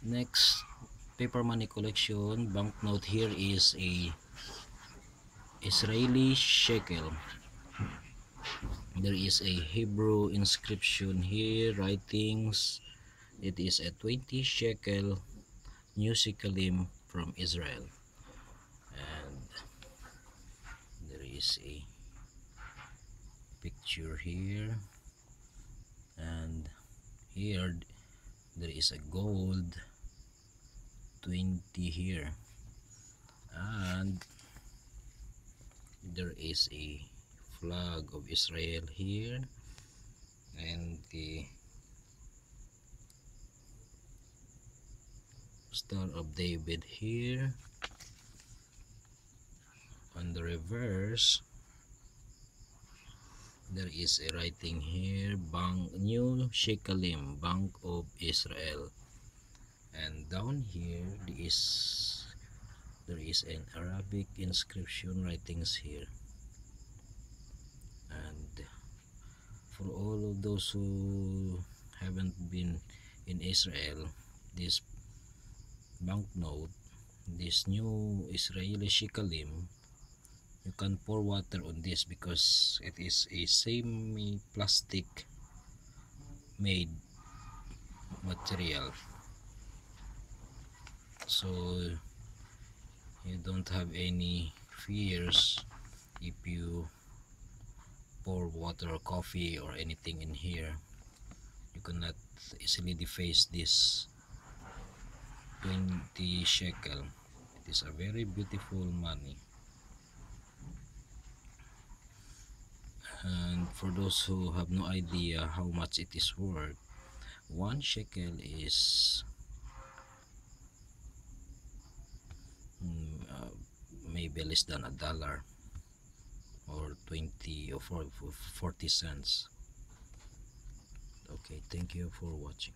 Next, paper money collection. Banknote here is a Israeli shekel. There is a Hebrew inscription here, writings. It is a 20 shekel new shekalim from Israel. And there is a picture here. And here there is a gold 20 here. And there is a flag of Israel here. And the Star of David here. On the reverse, there is a writing here, New Shekalim, Bank of Israel. And down here there is an Arabic inscription writings here. And for all of those who haven't been in Israel, this banknote, this new Israeli shekalim, you can pour water on this because it is a semi plastic made material, so you don't have any fears if you pour water or coffee or anything in here. You cannot easily deface this 20 shekel. It is a very beautiful money. And for those who have no idea how much it is worth, 1 shekel is maybe less than $1 or 20 or 40 cents. Okay, thank you for watching.